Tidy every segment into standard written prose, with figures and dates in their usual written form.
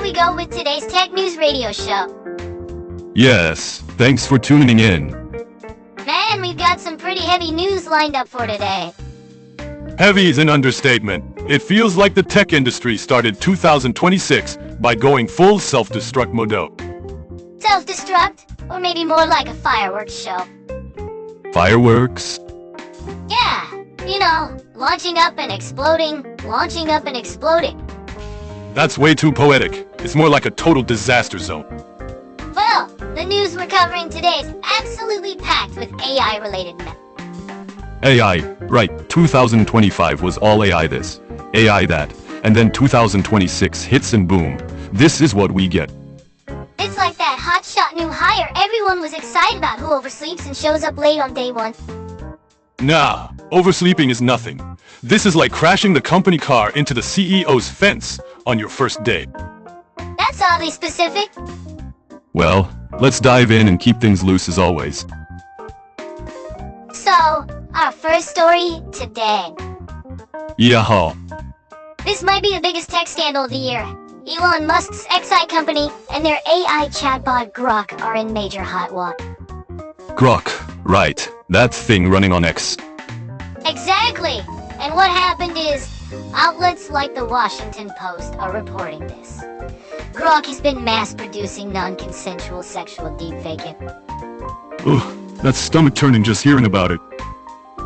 we go with today's Tech News Radio show. Yes, thanks for tuning in. Man, we've got some pretty heavy news lined up for today. Heavy is an understatement. It feels like the tech industry started 2026 by going full self-destruct mode. Self-destruct? Or maybe more like a fireworks show. Fireworks? Yeah, you know, launching up and exploding, launching up and exploding. That's way too poetic. It's more like a total disaster zone. Well, the news we're covering today is absolutely packed with AI-related mess. AI, right, 2025 was all AI this, AI that, and then 2026 hits and boom, this is what we get. It's like that hotshot new hire everyone was excited about who oversleeps and shows up late on day one. Nah, oversleeping is nothing. This is like crashing the company car into the CEO's fence on your first day. That's oddly specific. Well, let's dive in and keep things loose as always. So, our first story today. Yaha. This might be the biggest tech scandal of the year. Elon Musk's XI company and their AI chatbot Grok are in major hot water. Grok, right, that thing running on X. Exactly! And what happened is, outlets like the Washington Post are reporting this. Grok has been mass-producing non-consensual sexual deepfaking. Ugh, that's stomach-turning just hearing about it.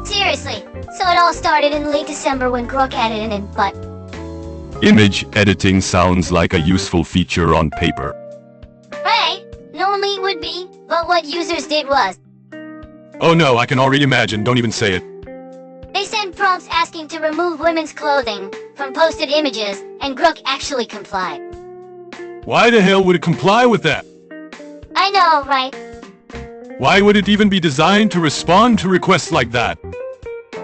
Seriously, so it all started in late December when Grok added an input. Image editing sounds like a useful feature on paper. Right, normally it would be, but what users did was... Oh no, I can already imagine, don't even say it. They sent prompts asking to remove women's clothing from posted images, and Grok actually complied. Why the hell would it comply with that? I know, right? Why would it even be designed to respond to requests like that?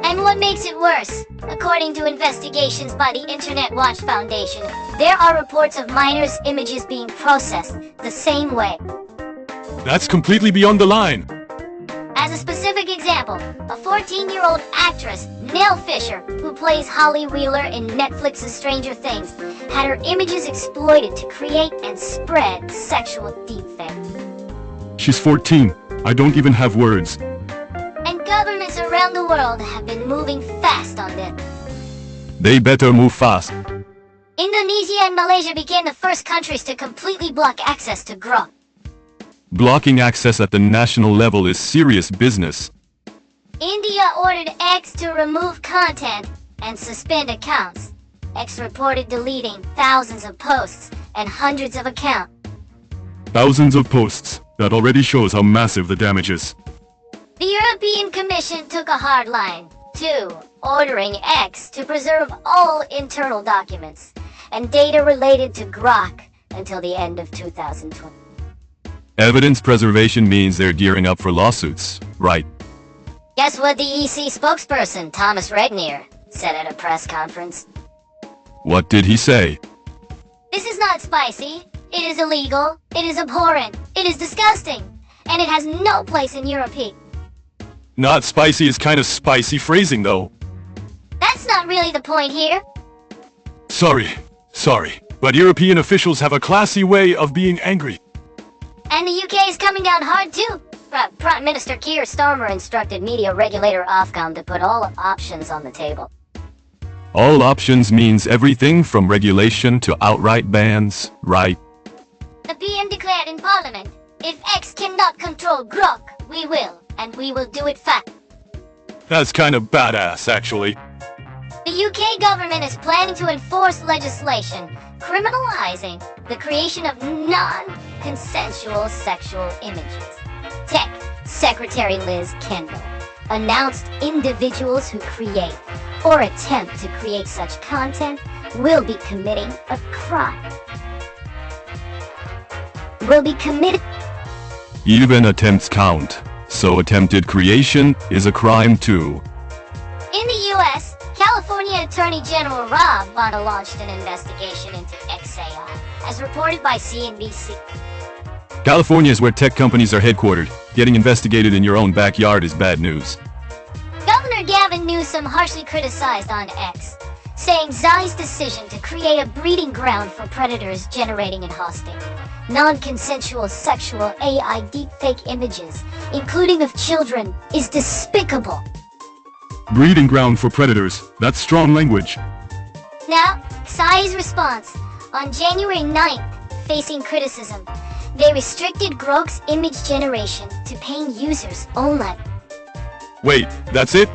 And what makes it worse? According to investigations by the Internet Watch Foundation, there are reports of minors' images being processed the same way. That's completely beyond the line. As a specific example, a 14-year-old actress, Nell Fisher, who plays Holly Wheeler in Netflix's Stranger Things, had her images exploited to create and spread sexual deepfakes. She's 14. I don't even have words. And governments around the world have been moving fast on this. They better move fast. Indonesia and Malaysia became the first countries to completely block access to Grok. Blocking access at the national level is serious business. India ordered X to remove content and suspend accounts. X reported deleting thousands of posts and hundreds of accounts. Thousands of posts. That already shows how massive the damage is. The European Commission took a hard line, too, ordering X to preserve all internal documents and data related to Grok until the end of 2020. Evidence preservation means they're gearing up for lawsuits, right? Guess what the EC spokesperson, Thomas Regnier, said at a press conference? What did he say? This is not spicy. It is illegal. It is abhorrent. It is disgusting. And it has no place in Europe. Not spicy is kind of spicy phrasing, though. That's not really the point here. Sorry. But European officials have a classy way of being angry. And the UK is coming down hard, too. Prime Minister Keir Starmer instructed media regulator Ofcom to put all options on the table. All options means everything from regulation to outright bans, right? The PM declared in Parliament, if X cannot control Grok, we will, and we will do it fast. That's kind of badass, actually. The UK government is planning to enforce legislation criminalizing the creation of non-consensual sexual images. Tech Secretary Liz Kendall announced individuals who create or attempt to create such content will be committing a crime. Even attempts count, so attempted creation is a crime too. In the US, California Attorney General Rob Bonta launched an investigation into XAI, as reported by CNBC. California is where tech companies are headquartered. Getting investigated in your own backyard is bad news. Governor Gavin Newsom harshly criticized on X, saying Xai's decision to create a breeding ground for predators generating and hosting non-consensual sexual AI deepfake images, including of children, is despicable. Breeding ground for predators. That's strong language. Now, Xai's response. On January 9th, facing criticism, they restricted Grok's image generation to paying users only. Wait, that's it?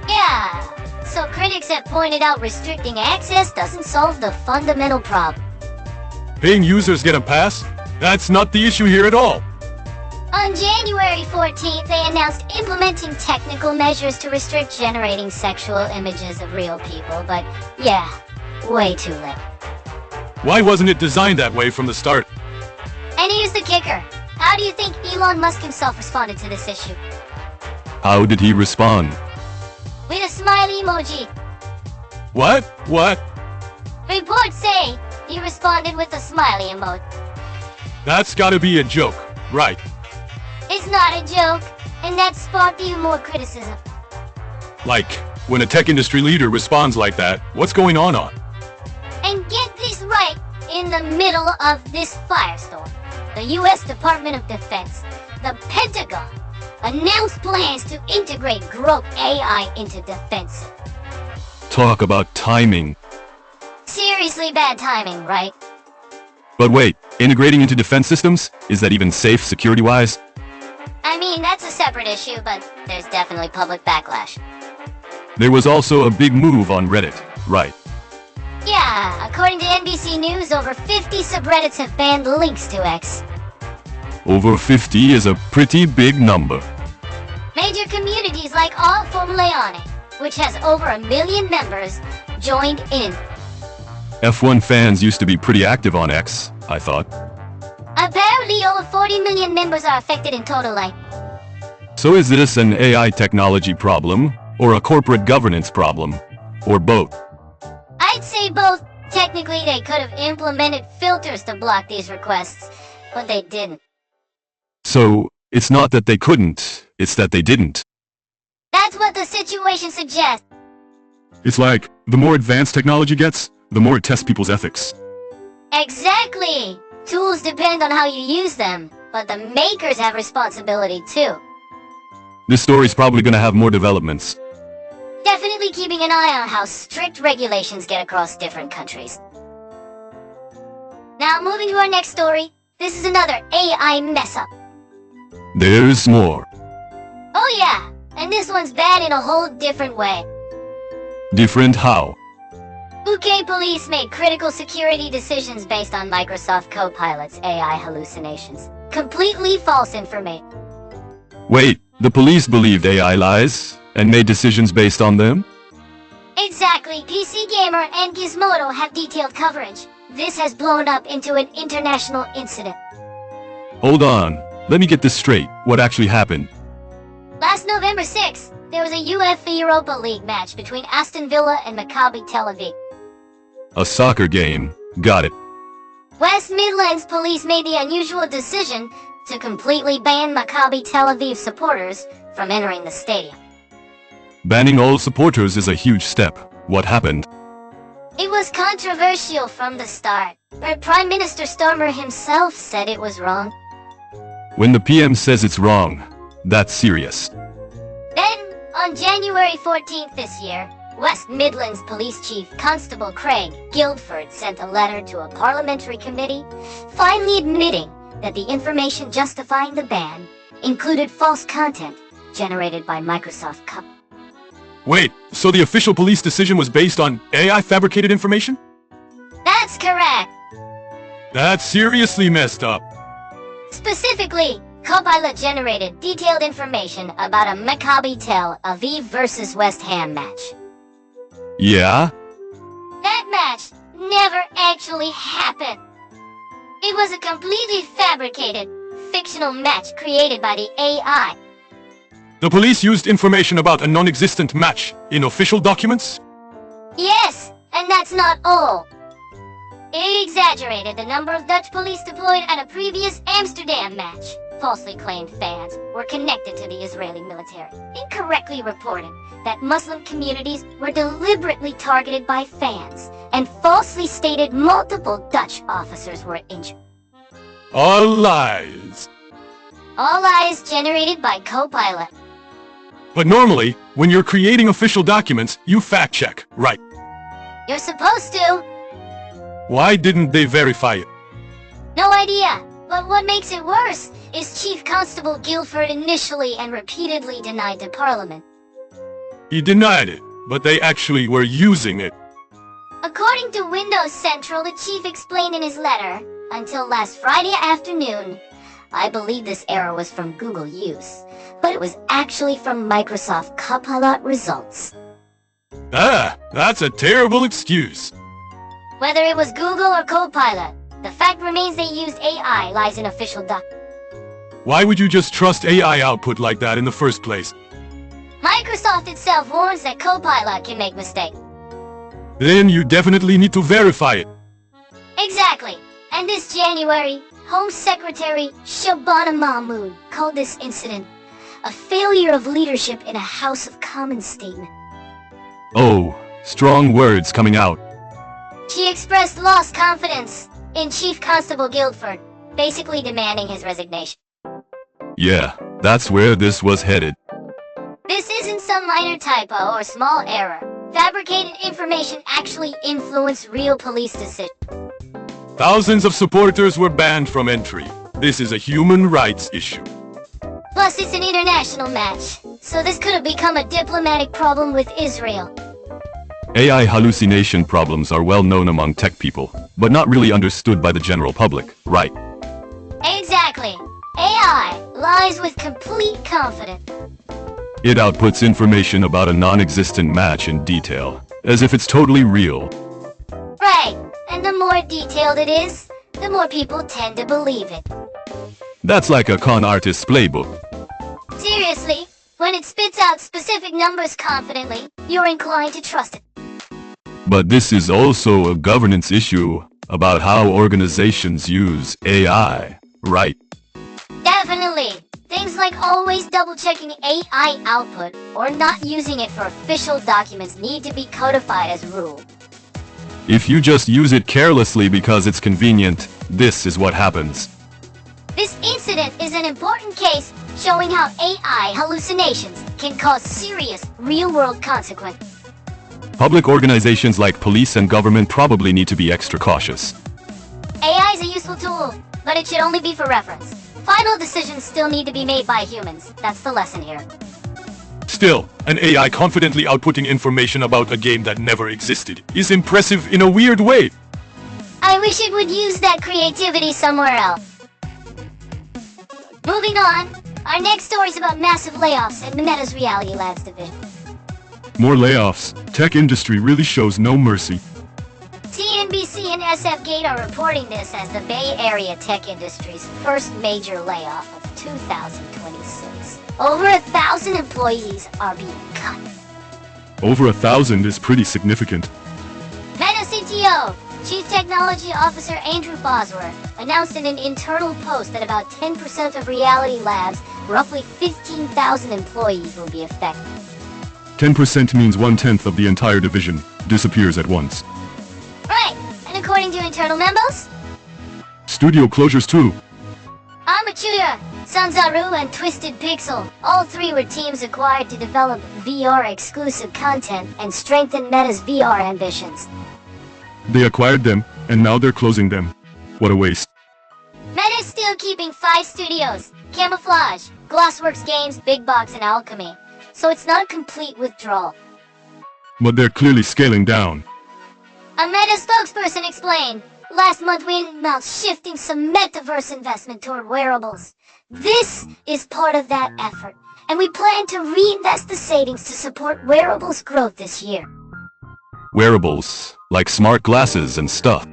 Yeah, so critics have pointed out restricting access doesn't solve the fundamental problem. Paying users get a pass? That's not the issue here at all. On January 14th, they announced implementing technical measures to restrict generating sexual images of real people, but yeah, way too late. Why wasn't it designed that way from the start? And here's the kicker. How do you think Elon Musk himself responded to this issue? How did he respond? With a smiley emoji. What? Reports say he responded with a smiley emoji. That's gotta be a joke, right? It's not a joke, and that sparked even more criticism. Like, when a tech industry leader responds like that, what's going on? And get this right, in the middle of this firestorm, the US Department of Defense, the Pentagon, announced plans to integrate Grok AI into defense. Talk about timing. Seriously bad timing, right? But wait, integrating into defense systems? Is that even safe security-wise? I mean, that's a separate issue, but there's definitely public backlash. There was also a big move on Reddit, right? Yeah, according to NBC News, over 50 subreddits have banned links to X. Over 50 is a pretty big number. Major communities like All Formula One, which has over 1 million members, joined in. F1 fans used to be pretty active on X, I thought. Apparently over 40 million members are affected in total, like. So is this an AI technology problem, or a corporate governance problem, or both? I'd say both. Technically, they could have implemented filters to block these requests, but they didn't. So, it's not that they couldn't, it's that they didn't. That's what the situation suggests. It's like, the more advanced technology gets, the more it tests people's ethics. Exactly! Tools depend on how you use them, but the makers have responsibility too. This story's probably gonna have more developments. Definitely keeping an eye on how strict regulations get across different countries. Now moving to our next story, this is another AI mess-up. There's more. Oh yeah, and this one's bad in a whole different way. Different how? UK police made critical security decisions based on Microsoft Copilot's AI hallucinations. Completely false information. Wait, the police believed AI lies, and made decisions based on them? Exactly, PC Gamer and Gizmodo have detailed coverage. This has blown up into an international incident. Hold on, let me get this straight. What actually happened? Last November 6th, there was a UEFA Europa League match between Aston Villa and Maccabi Tel Aviv. A soccer game. Got it. West Midlands police made the unusual decision to completely ban Maccabi Tel Aviv supporters from entering the stadium. Banning all supporters is a huge step. What happened? It was controversial from the start, but Prime Minister Starmer himself said it was wrong. When the PM says it's wrong, that's serious. Then, on January 14th this year, West Midlands Police Chief Constable Craig Guildford sent a letter to a parliamentary committee, finally admitting that the information justifying the ban included false content generated by Microsoft Cup. Wait, so the official police decision was based on AI fabricated information? That's correct. That's seriously messed up. Specifically, Copilot generated detailed information about a Maccabi Tel Aviv versus West Ham match. Yeah? That match never actually happened. It was a completely fabricated, fictional match created by the AI. The police used information about a non-existent match in official documents? Yes, and that's not all. It exaggerated the number of Dutch police deployed at a previous Amsterdam match, falsely claimed fans were connected to the Israeli military, incorrectly reported that Muslim communities were deliberately targeted by fans, and falsely stated multiple Dutch officers were injured. All lies. All lies generated by Copilot. But normally, when you're creating official documents, you fact-check, right? You're supposed to. Why didn't they verify it? No idea. But what makes it worse is Chief Constable Guilford initially and repeatedly denied to Parliament. He denied it, but they actually were using it. According to Windows Central, the chief explained in his letter, until last Friday afternoon, I believe this error was from Google use, but it was actually from Microsoft Copilot results. Ah, that's a terrible excuse. Whether it was Google or Copilot, the fact remains they used AI lies in official documents. Why would you just trust AI output like that in the first place? Microsoft itself warns that Copilot can make mistakes. Then you definitely need to verify it. Exactly. And this January, Home Secretary Shabana Mahmood called this incident a failure of leadership in a House of Commons statement. Oh, strong words coming out. She expressed lost confidence in Chief Constable Guilford, basically demanding his resignation. Yeah, that's where this was headed. This isn't some minor typo or small error. Fabricated information actually influenced real police decisions. Thousands of supporters were banned from entry. This is a human rights issue. Plus, it's an international match, so this could have become a diplomatic problem with Israel. AI hallucination problems are well known among tech people, but not really understood by the general public, right? Exactly. AI lies with complete confidence. It outputs information about a non-existent match in detail, as if it's totally real. Right, and the more detailed it is, the more people tend to believe it. That's like a con artist's playbook. Seriously, when it spits out specific numbers confidently, you're inclined to trust it. But this is also a governance issue about how organizations use AI, right? Definitely. Things like always double-checking AI output or not using it for official documents need to be codified as rule. If you just use it carelessly because it's convenient, this is what happens. This incident is an important case showing how AI hallucinations can cause serious real-world consequences. Public organizations like police and government probably need to be extra cautious. AI is a useful tool, but it should only be for reference. Final decisions still need to be made by humans. That's the lesson here. Still, an AI confidently outputting information about a game that never existed is impressive in a weird way. I wish it would use that creativity somewhere else. Moving on, our next story is about massive layoffs at Meta's Reality Labs division. More layoffs. Tech industry really shows no mercy. CNBC and SF Gate are reporting this as the Bay Area tech industry's first major layoff of 2026. Over 1,000 employees are being cut. Over 1,000 is pretty significant. Meta CTO, Chief Technology Officer Andrew Bosworth, announced in an internal post that about 10% of Reality Labs, roughly 15,000 employees, will be affected. 10% means 1/10 of the entire division disappears at once. Right, and according to internal memos, Studio closures too. Armature, Sanzaru, and Twisted Pixel, all three were teams acquired to develop VR-exclusive content and strengthen Meta's VR ambitions. They acquired them, and now they're closing them. What a waste. Meta is still keeping 5 studios: Camouflage, Glassworks Games, Big Box, and Alchemy. So it's not a complete withdrawal. But they're clearly scaling down. A Meta spokesperson explained, last month we announced shifting some metaverse investment toward wearables. This is part of that effort, and we plan to reinvest the savings to support wearables growth this year. Wearables, like smart glasses and stuff.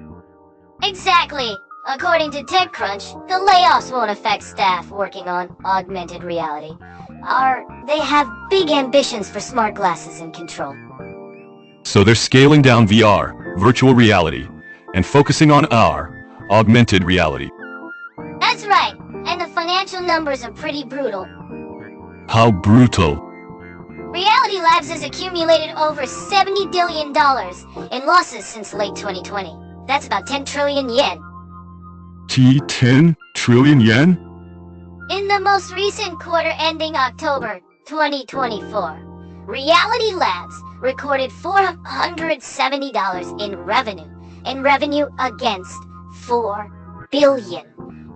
Exactly. According to TechCrunch, the layoffs won't affect staff working on augmented reality. They have big ambitions for smart glasses and control. So they're scaling down VR, virtual reality, and focusing on AR, augmented reality. That's right. and the financial numbers are pretty brutal. How brutal. Reality Labs has accumulated over $70 billion in losses since late 2020. That's about 10 trillion yen. 10 trillion yen? In the most recent quarter ending October 2024, Reality Labs recorded $470 in revenue against $4 billion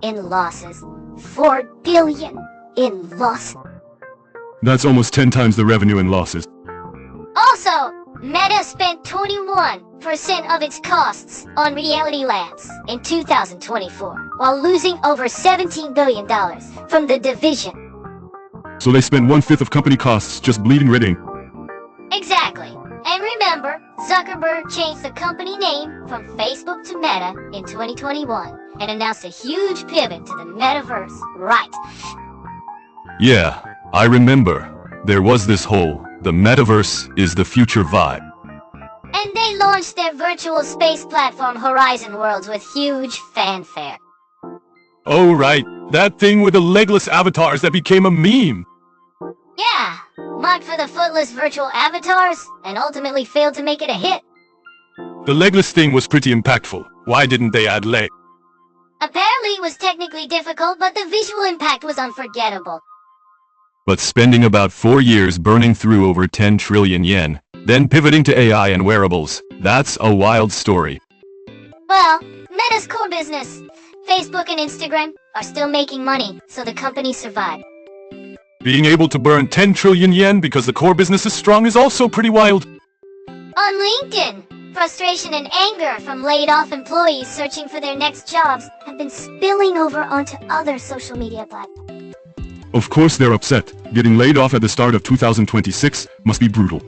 in losses. $4 billion in losses. That's almost 10 times the revenue in losses. Also, Meta spent 21% of its costs on Reality Labs in 2024, while losing over $17 billion from the division. So they spent 1/5 of company costs just bleeding red ink. Exactly. And remember, Zuckerberg changed the company name from Facebook to Meta in 2021 and announced a huge pivot to the metaverse, right? Yeah, I remember. There was this whole, the metaverse is the future vibe. And they launched their virtual space platform Horizon Worlds with huge fanfare. Oh right, that thing with the legless avatars that became a meme. Yeah, marked for the footless virtual avatars, and ultimately failed to make it a hit. The legless thing was pretty impactful. Why didn't they add leg? Apparently it was technically difficult, but the visual impact was unforgettable. But spending about 4 years burning through over 10 trillion yen, then pivoting to AI and wearables, that's a wild story. Well, Meta's core business, Facebook and Instagram, are still making money, so the company survived. Being able to burn 10 trillion yen because the core business is strong is also pretty wild. On LinkedIn, frustration and anger from laid-off employees searching for their next jobs have been spilling over onto other social media platforms. Of course they're upset. Getting laid off at the start of 2026 must be brutal.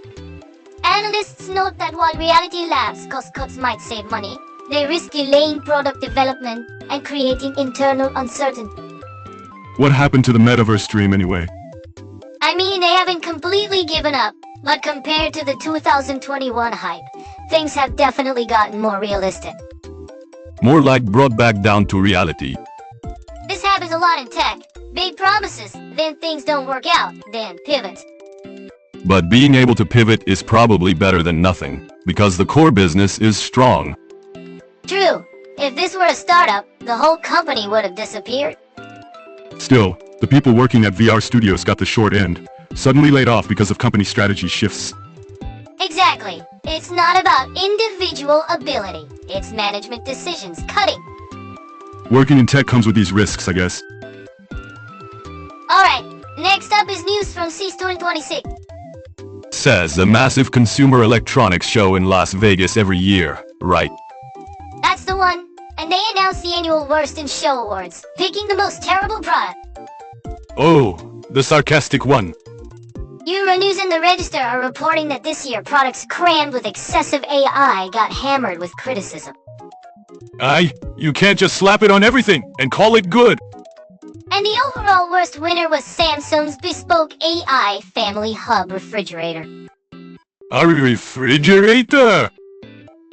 Analysts note that while Reality Labs' cost cuts might save money, they risk delaying product development and creating internal uncertainty. What happened to the metaverse dream anyway? I mean, they haven't completely given up, but compared to the 2021 hype, things have definitely gotten more realistic. More like brought back down to reality. This happens a lot in tech. Big promises, then things don't work out, then pivot. But being able to pivot is probably better than nothing, because the core business is strong. True. If this were a startup, the whole company would have disappeared. Still, the people working at VR studios got the short end, suddenly laid off because of company strategy shifts. Exactly. It's not about individual ability. It's management decisions cutting. Working in tech comes with these risks, I guess. Alright, next up is news from CES 2026. Says a massive consumer electronics show in Las Vegas every year, right? That's the one. And they announced the annual Worst in Show Awards, picking the most terrible product. Oh, the sarcastic one. Euronews and the Register are reporting that this year products crammed with excessive AI got hammered with criticism. You can't just slap it on everything and call it good. And the overall worst winner was Samsung's bespoke AI Family Hub refrigerator. A refrigerator?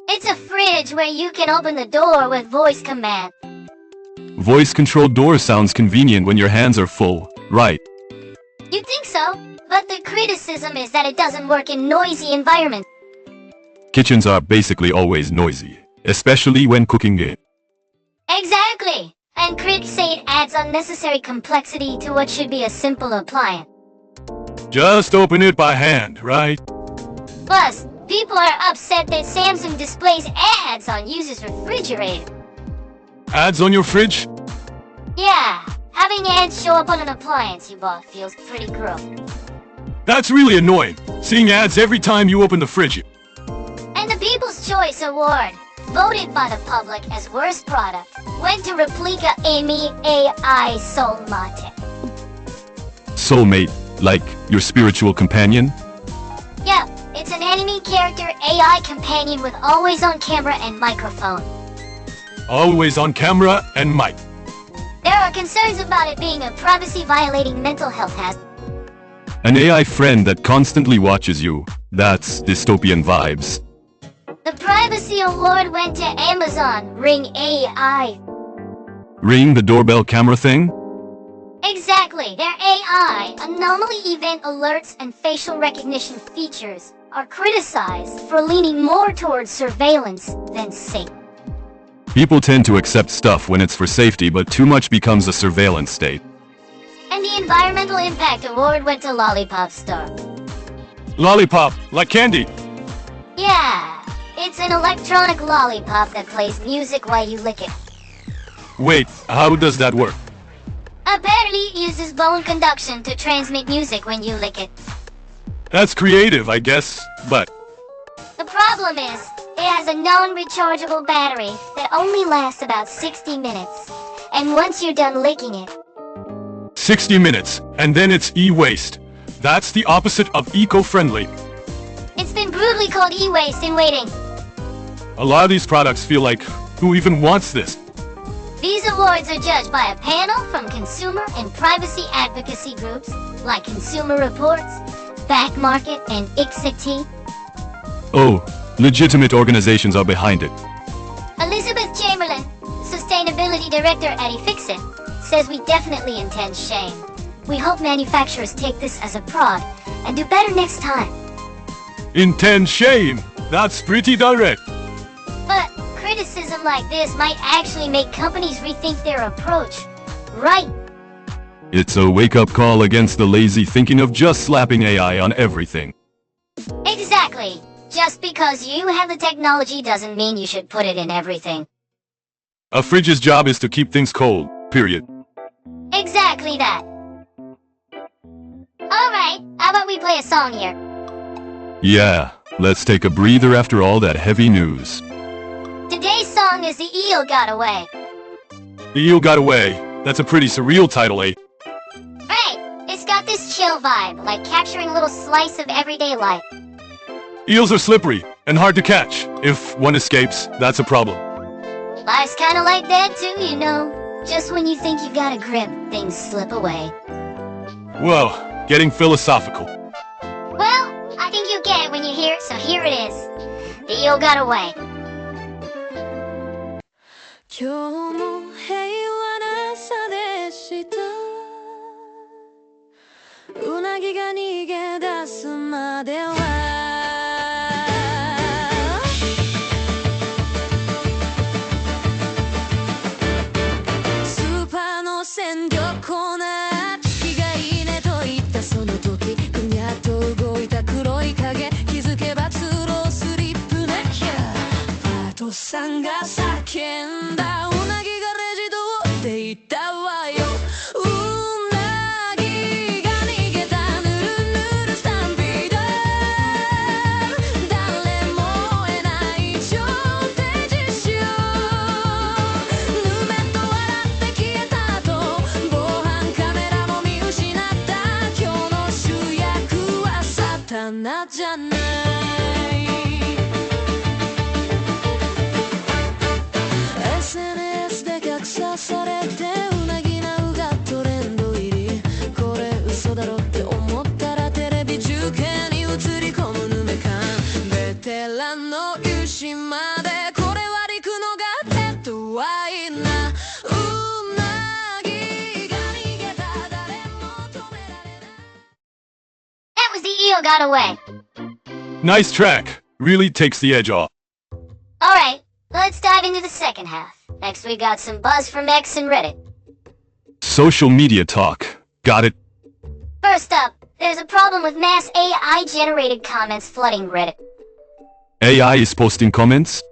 It's a fridge where you can open the door with voice command. Voice-controlled door sounds convenient when your hands are full, right? You think so? But the criticism is that it doesn't work in noisy environments. Kitchens are basically always noisy, especially when cooking it. Exactly! And critics say it adds unnecessary complexity to what should be a simple appliance. Just open it by hand, right? Plus, people are upset that Samsung displays ads on users' refrigerator. Ads on your fridge? Yeah, having ads show up on an appliance you bought feels pretty gross. That's really annoying, seeing ads every time you open the fridge. And the People's Choice Award, voted by the public as worst product, went to Replica Amy AI Soulmate. Soulmate, like your spiritual companion? Yep, it's an anime character AI companion with always-on camera and microphone. Always on camera and mic. There are concerns about it being a privacy-violating mental health hazard. An AI friend that constantly watches you. That's dystopian vibes. The Privacy Award went to Amazon Ring AI. Ring the doorbell camera thing? Exactly! Their AI, anomaly event alerts, and facial recognition features are criticized for leaning more towards surveillance than safety. People tend to accept stuff when it's for safety, but too much becomes a surveillance state. And the Environmental Impact Award went to Lollipop Star. Lollipop, like candy. Yeah, it's an electronic lollipop that plays music while you lick it. Wait, how does that work? Apparently it uses bone conduction to transmit music when you lick it. That's creative, I guess, but... The problem is, it has a non-rechargeable battery that only lasts about 60 minutes. And once you're done licking it... 60 minutes, and then it's e-waste. That's the opposite of eco-friendly. It's been brutally called e-waste in waiting. A lot of these products feel like, who even wants this? These awards are judged by a panel from consumer and privacy advocacy groups like Consumer Reports, Back Market, and XTTS. Oh, legitimate organizations are behind it. Elizabeth Chamberlain, Sustainability Director at iFixit, says we definitely intend shame. We hope manufacturers take this as a prod and do better next time. Intend shame! That's pretty direct. But criticism like this might actually make companies rethink their approach, right? It's a wake-up call against the lazy thinking of just slapping AI on everything. Exactly. Just because you have the technology doesn't mean you should put it in everything. A fridge's job is to keep things cold, period. Exactly that. Alright, how about we play a song here? Yeah, let's take a breather after all that heavy news. Today's song is The Eel Got Away. The Eel Got Away. That's a pretty surreal title, eh? Right, it's got this chill vibe, like capturing a little slice of everyday life. Eels are slippery and hard to catch. If one escapes, that's a problem. Life's kinda like that too, you know. Just when you think you got a grip, things slip away. Whoa, getting philosophical. Well, I think you get it when you hear it, so here it is. The Eel Got Away. 今日も平和な朝でしたうなぎが逃げ出すまではスーパーの鮮魚コーナー月がいいねと言ったその時ぐにゃっと動いた黒い影気づけば通路スリップなきゃパートさんが叫んだうなぎがレジ通って言ったわようなぎが逃げたぬるぬるスタンピード誰も追えない超低実習ぬめっと笑って消えた後防犯カメラも見失った今日の主役はサタナじゃないSNS で拡散されてうなぎなうがトレンド入りこれ嘘だろって思ったらテレビ中継に映り込むヌメ感ベテランの勇姿までこれは陸のがデッドワインなうなぎが逃げた誰も止められない That was The Eel Got Away. Nice track. Really takes the edge off. Alright, let's dive into the second half. Next we got some buzz from X and Reddit. Social media talk. Got it? First up, there's a problem with mass AI-generated comments flooding Reddit. AI is posting comments?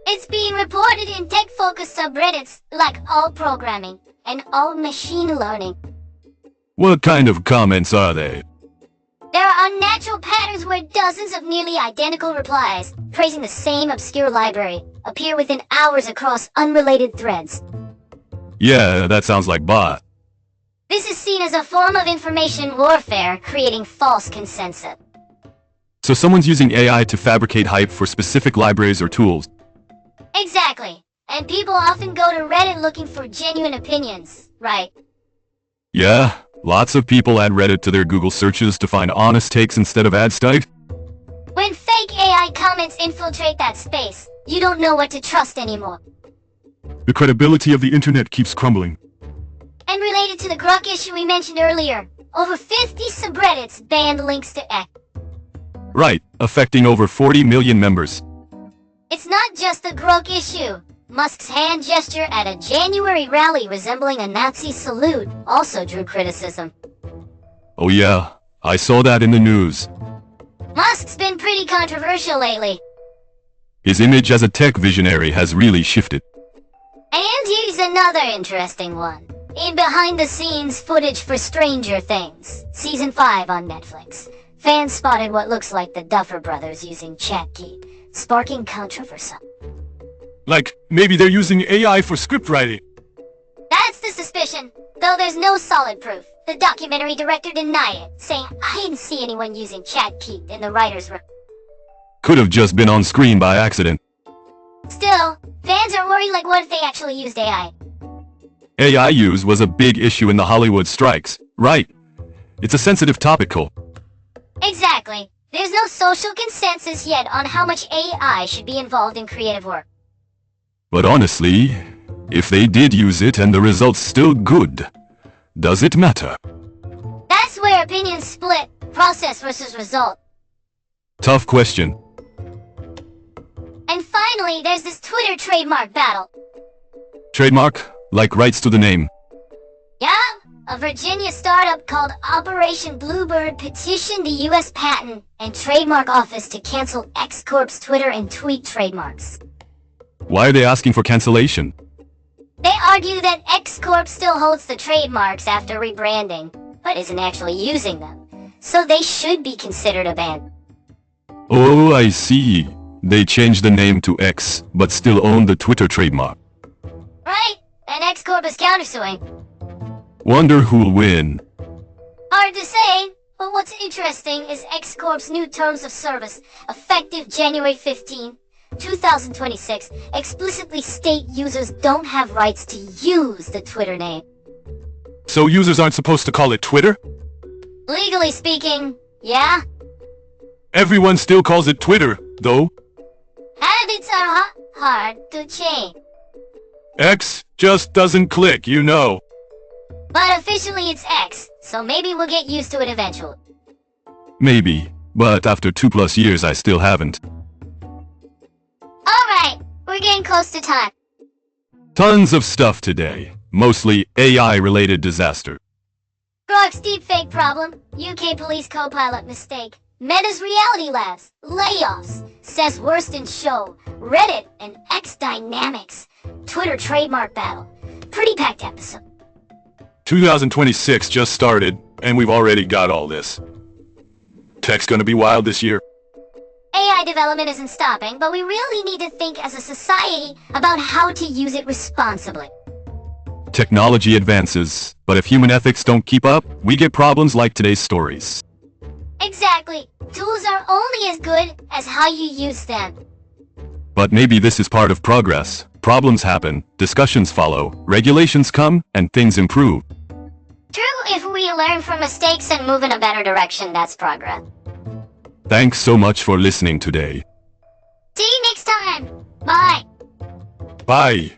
It's being reported in tech-focused subreddits like all programming and all machine learning. What kind of comments are they? There are unnatural patterns where dozens of nearly identical replies, praising the same obscure library, appear within hours across unrelated threads. Yeah, that sounds like bot. This is seen as a form of information warfare, creating false consensus. So someone's using AI to fabricate hype for specific libraries or tools. Exactly. And people often go to Reddit looking for genuine opinions, right? Yeah, lots of people add Reddit to their Google searches to find honest takes instead of ad stike. When fake AI comments infiltrate that space, you don't know what to trust anymore. The credibility of the internet keeps crumbling. And related to the Grok issue we mentioned earlier, over 50 subreddits banned links to X. Right, affecting over 40 million members. It's not just the Grok issue. Musk's hand gesture at a January rally resembling a Nazi salute also drew criticism. Oh yeah, I saw that in the news. Musk's been pretty controversial lately. His image as a tech visionary has really shifted. And here's another interesting one. In behind-the-scenes footage for Stranger Things, Season 5 on Netflix, fans spotted what looks like the Duffer Brothers using ChatGPT, sparking controversy. Like, maybe they're using AI for script writing. That's the suspicion, though there's no solid proof. The documentary director denied it, saying, "I didn't see anyone using ChatGPT in the writer's room." Could have just been on screen by accident. Still, fans are worried, like what if they actually used AI? AI use was a big issue in the Hollywood strikes, right? It's a sensitive topic. Exactly. There's no social consensus yet on how much AI should be involved in creative work. But honestly, if they did use it and the results still good, does it matter? That's where opinions split, process versus result. Tough question. And finally, there's this Twitter trademark battle. Trademark? Like rights to the name. Yeah, a Virginia startup called Operation Bluebird petitioned the U.S. Patent and Trademark Office to cancel X Corp's Twitter and tweet trademarks. Why are they asking for cancellation? They argue that X Corp still holds the trademarks after rebranding, but isn't actually using them, so they should be considered abandoned. Oh, I see. They changed the name to X, but still own the Twitter trademark. Right, and X Corp is countersuing. Wonder who'll win. Hard to say, but what's interesting is X Corp's new terms of service, effective January 15, 2026, explicitly state users don't have rights to use the Twitter name. So users aren't supposed to call it Twitter? Legally speaking, yeah. Everyone still calls it Twitter, though. Habits are hard to change. X just doesn't click, you know. But officially it's X, so maybe we'll get used to it eventually. Maybe, but after 2+ years I still haven't. Alright, we're getting close to time. Tons of stuff today, mostly AI-related disaster. Grok's deepfake problem, UK police co-pilot mistake, Meta's reality labs, layoffs, says worst in show, Reddit and X dynamics, Twitter trademark battle. Pretty packed episode. 2026 just started, and we've already got all this. Tech's gonna be wild this year. AI development isn't stopping, but we really need to think as a society about how to use it responsibly. Technology advances, but if human ethics don't keep up, we get problems like today's stories. Exactly. Tools are only as good as how you use them. But maybe this is part of progress. Problems happen, discussions follow, regulations come, and things improve. True, if we learn from mistakes and move in a better direction, that's progress. Thanks so much for listening today. See you next time. Bye. Bye.